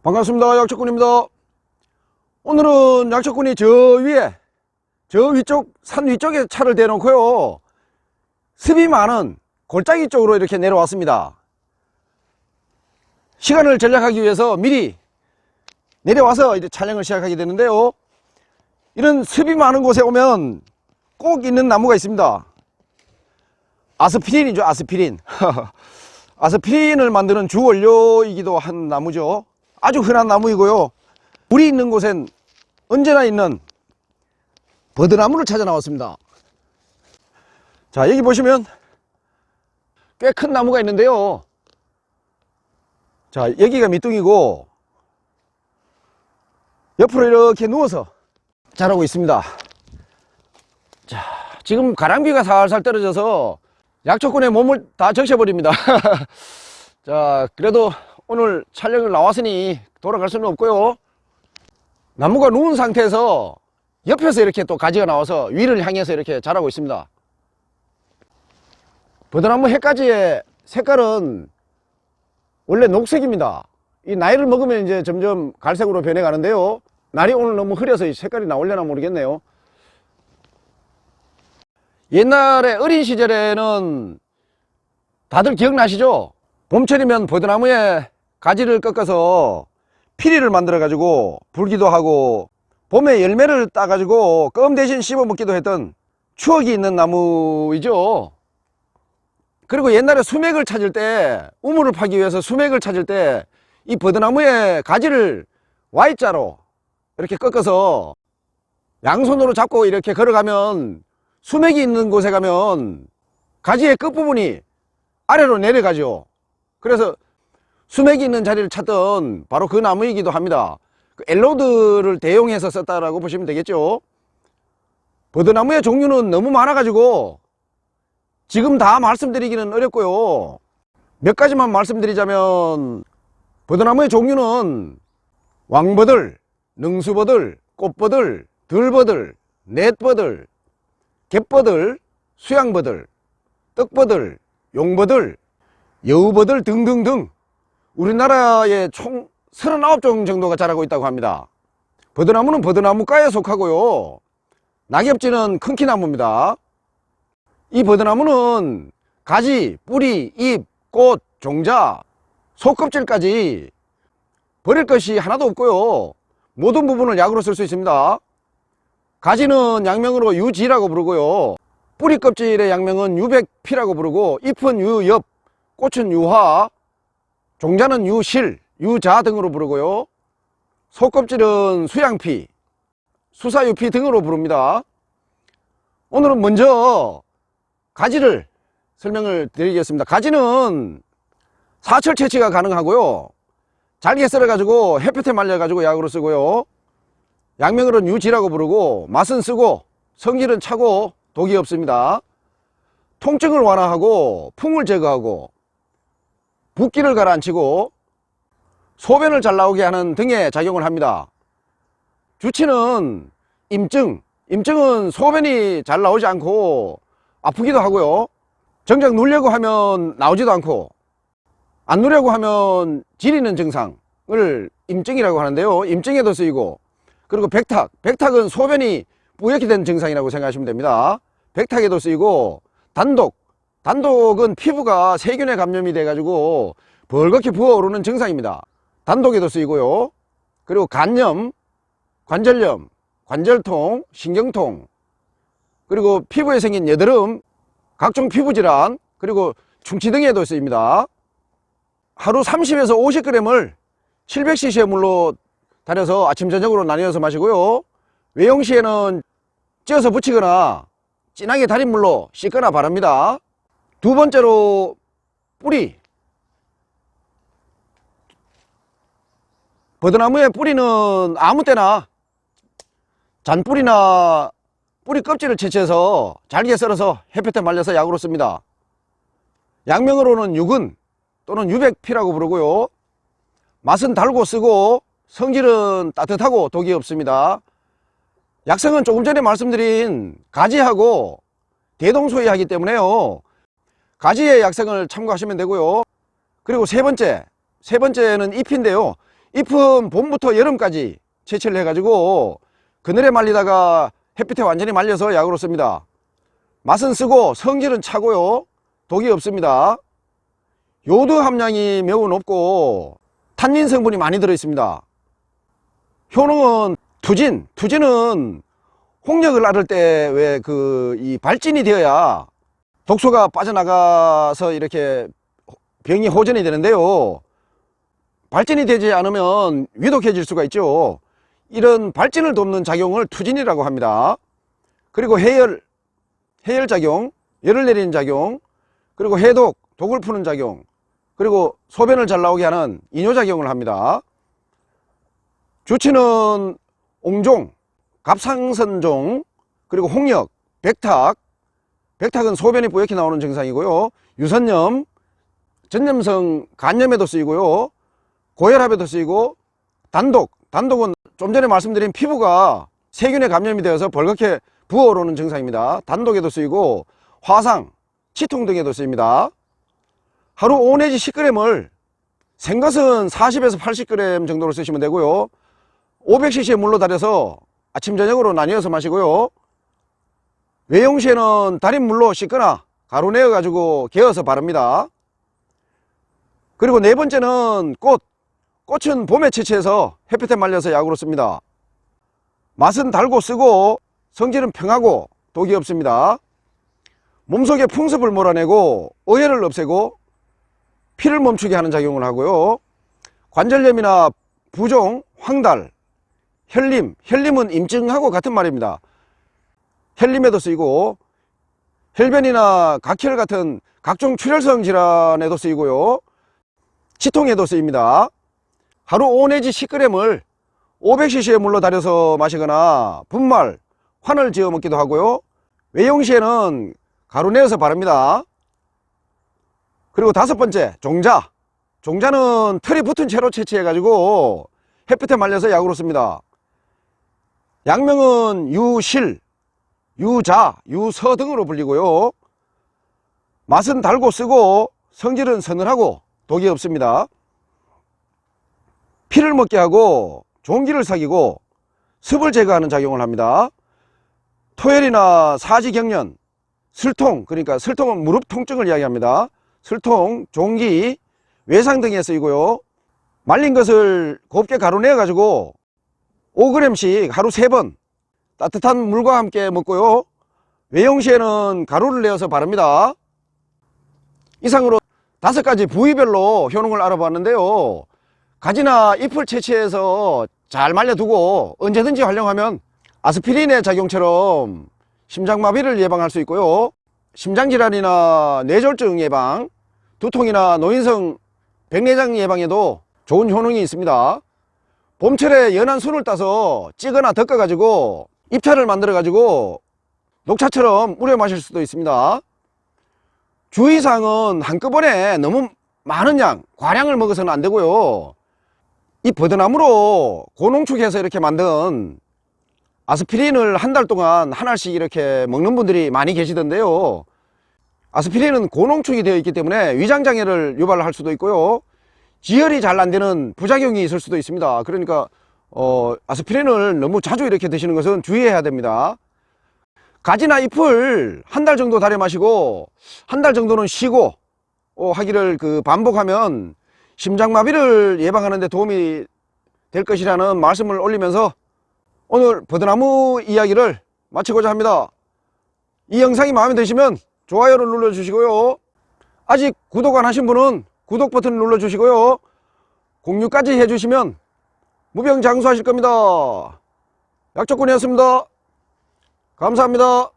반갑습니다. 약초꾼입니다. 오늘은 약초꾼이 저 위쪽 산 위쪽에 차를 대놓고요, 습이 많은 골짜기 쪽으로 이렇게 내려왔습니다. 시간을 절약하기 위해서 미리 내려와서 이제 촬영을 시작하게 되는데요, 이런 습이 많은 곳에 오면 꼭 있는 나무가 있습니다. 아스피린이죠. 아스피린. 아스피린을 만드는 주원료이기도 한 나무죠. 아주 흔한 나무이고요, 물이 있는 곳엔 언제나 있는 버드나무를 찾아 나왔습니다. 자, 여기 보시면 꽤 큰 나무가 있는데요, 자, 여기가 밑둥이고 옆으로 이렇게 누워서 자라고 있습니다. 자, 지금 가랑비가 살살 떨어져서 약초꾼의 몸을 다 적셔버립니다. 자, 그래도 오늘 촬영을 나왔으니 돌아갈 수는 없고요, 나무가 누운 상태에서 옆에서 이렇게 또 가지가 나와서 위를 향해서 이렇게 자라고 있습니다. 버드나무 해가지의 색깔은 원래 녹색입니다. 이 나이를 먹으면 이제 점점 갈색으로 변해가는데요, 날이 오늘 너무 흐려서 이 색깔이 나오려나 모르겠네요. 옛날에 어린 시절에는 다들 기억나시죠? 봄철이면 버드나무에 가지를 꺾어서 피리를 만들어 가지고 불기도 하고, 봄에 열매를 따 가지고 껌 대신 씹어 먹기도 했던 추억이 있는 나무이죠. 그리고 옛날에 수맥을 찾을 때, 우물을 파기 위해서 수맥을 찾을 때 이 버드나무의 가지를 Y자로 이렇게 꺾어서 양손으로 잡고 이렇게 걸어가면, 수맥이 있는 곳에 가면 가지의 끝부분이 아래로 내려가죠. 그래서 수맥이 있는 자리를 찾던 바로 그 나무이기도 합니다. 그 엘로드를 대용해서 썼다라고 보시면 되겠죠. 버드나무의 종류는 너무 많아 가지고 지금 다 말씀드리기는 어렵고요, 몇 가지만 말씀드리자면, 버드나무의 종류는 왕버들, 능수버들, 꽃버들, 들버들, 넷버들, 갯버들, 수양버들, 떡버들, 용버들, 여우버들 등등등 우리나라에 총 39종 정도가 자라고 있다고 합니다. 버드나무는 버드나무과에 속하고요, 낙엽지는 큰키나무입니다. 이 버드나무는 가지, 뿌리, 잎, 꽃, 종자, 속껍질까지 버릴 것이 하나도 없고요, 모든 부분을 약으로 쓸 수 있습니다. 가지는 양명으로 유지라고 부르고요, 뿌리 껍질의 양명은 유백피라고 부르고, 잎은 유엽, 꽃은 유화, 종자는 유실, 유자 등으로 부르고요, 속껍질은 수양피, 수사유피 등으로 부릅니다. 오늘은 먼저 가지를 설명을 드리겠습니다. 가지는 사철 채취가 가능하고요, 잘게 썰어 가지고 햇볕에 말려 가지고 약으로 쓰고요, 양명으로는 유지라고 부르고, 맛은 쓰고 성질은 차고 독이 없습니다. 통증을 완화하고 풍을 제거하고 붓기를 가라앉히고 소변을 잘 나오게 하는 등의 작용을 합니다. 주치는 임증은 소변이 잘 나오지 않고 아프기도 하고요, 정작 누려고 하면 나오지도 않고 안 누려고 하면 지리는 증상을 임증이라고 하는데요, 임증에도 쓰이고, 그리고 백탁은 소변이 뿌옇게 된 증상이라고 생각하시면 됩니다. 백탁에도 쓰이고, 단독은 피부가 세균에 감염이 돼 가지고 벌겋게 부어오르는 증상입니다. 단독에도 쓰이고요, 그리고 간염, 관절염, 관절통, 신경통, 그리고 피부에 생긴 여드름, 각종 피부질환, 그리고 충치 등에도 쓰입니다. 하루 30에서 50g을 700cc의 물로 달여서 아침 저녁으로 나뉘어서 마시고요, 외용 시에는 찧어서 붙이거나 진하게 달인 물로 씻거나 바릅니다. 두 번째로 뿌리. 버드나무의 뿌리는 아무 때나 잔뿌리나 뿌리 껍질을 채취해서 잘게 썰어서 햇볕에 말려서 약으로 씁니다. 양명으로는 유근 또는 유백피라고 부르고요, 맛은 달고 쓰고 성질은 따뜻하고 독이 없습니다. 약성은 조금 전에 말씀드린 가지하고 대동소이하기 때문에요, 가지의 약성을 참고하시면 되고요. 그리고 세 번째는 잎인데요, 잎은 봄부터 여름까지 채취를 해가지고 그늘에 말리다가 햇빛에 완전히 말려서 약으로 씁니다. 맛은 쓰고 성질은 차고요. 독이 없습니다. 요드 함량이 매우 높고 탄닌 성분이 많이 들어 있습니다. 효능은 투진은 홍역을 앓을 때 왜 이 발진이 되어야 독소가 빠져나가서 이렇게 병이 호전이 되는데요. 발진이 되지 않으면 위독해질 수가 있죠. 이런 발진을 돕는 작용을 투진이라고 합니다. 그리고 해열작용, 열을 내리는 작용, 그리고 해독, 독을 푸는 작용, 그리고 소변을 잘 나오게 하는 이뇨작용을 합니다. 주치는 옹종, 갑상선종, 그리고 홍역, 백탁은 소변이 뿌옇게 나오는 증상이고요. 유선염, 전염성 간염에도 쓰이고요. 고혈압에도 쓰이고, 단독은 좀 전에 말씀드린 피부가 세균에 감염이 되어서 벌겋게 부어오르는 증상입니다. 단독에도 쓰이고, 화상, 치통 등에도 쓰입니다. 하루 5 내지 10g을 생것은 40에서 80g 정도로 쓰시면 되고요. 500cc의 물로 달여서 아침 저녁으로 나뉘어서 마시고요. 외용 시에는 달인 물로 씻거나 가루 내어 가지고 개어서 바릅니다. 그리고 네 번째는 꽃은 봄에 채취해서 햇볕에 말려서 약으로 씁니다. 맛은 달고 쓰고 성질은 평하고 독이 없습니다. 몸속에 풍습을 몰아내고 어혈을 없애고 피를 멈추게 하는 작용을 하고요. 관절염이나 부종, 황달, 혈림은 임증하고 같은 말입니다. 혈림에도 쓰이고 혈변이나 각혈 같은 각종 출혈성 질환에도 쓰이고요. 치통에도 쓰입니다. 하루 5 내지 10g을 500cc의 물로 달여서 마시거나 분말, 환을 지어 먹기도 하고요. 외용 시에는 가루 내어서 바릅니다. 그리고 다섯 번째, 종자는 털이 붙은 채로 채취해 가지고 햇볕에 말려서 약으로 씁니다. 약명은 유실, 유자, 유서 등으로 불리고요. 맛은 달고 쓰고 성질은 서늘하고 독이 없습니다. 피를 먹게 하고 종기를 사귀고 습을 제거하는 작용을 합니다. 토혈이나 사지경련, 슬통, 그러니까 슬통은 무릎 통증을 이야기합니다. 슬통, 종기, 외상 등에 쓰이고요. 말린 것을 곱게 가루 내어 가지고 5g씩 하루 3번 따뜻한 물과 함께 먹고요. 외용 시에는 가루를 내어서 바릅니다. 이상으로 5가지 부위별로 효능을 알아봤는데요. 가지나 잎을 채취해서 잘 말려두고 언제든지 활용하면 아스피린의 작용처럼 심장마비를 예방할 수 있고요. 심장질환이나 뇌졸중 예방, 두통이나 노인성 백내장 예방에도 좋은 효능이 있습니다. 봄철에 연한 순을 따서 찌거나 덮어 가지고 잎차를 만들어 가지고 녹차처럼 우려 마실 수도 있습니다. 주의사항은 한꺼번에 너무 많은 과량을 먹어서는 안 되고요. 이 버드나무로 고농축해서 이렇게 만든 아스피린을 한 달 동안 하나씩 이렇게 먹는 분들이 많이 계시던데요. 아스피린은 고농축이 되어 있기 때문에 위장장애를 유발할 수도 있고요. 지혈이 잘 안 되는 부작용이 있을 수도 있습니다. 그러니까 아스피린을 너무 자주 이렇게 드시는 것은 주의해야 됩니다. 가지나 잎을 한 달 정도 달여 마시고 한 달 정도는 쉬고 하기를 반복하면 심장마비를 예방하는 데 도움이 될 것이라는 말씀을 올리면서 오늘 버드나무 이야기를 마치고자 합니다. 이 영상이 마음에 드시면 좋아요를 눌러주시고요. 아직 구독 안 하신 분은 구독 버튼을 눌러주시고요. 공유까지 해주시면 무병장수하실 겁니다. 약초꾼이었습니다. 감사합니다.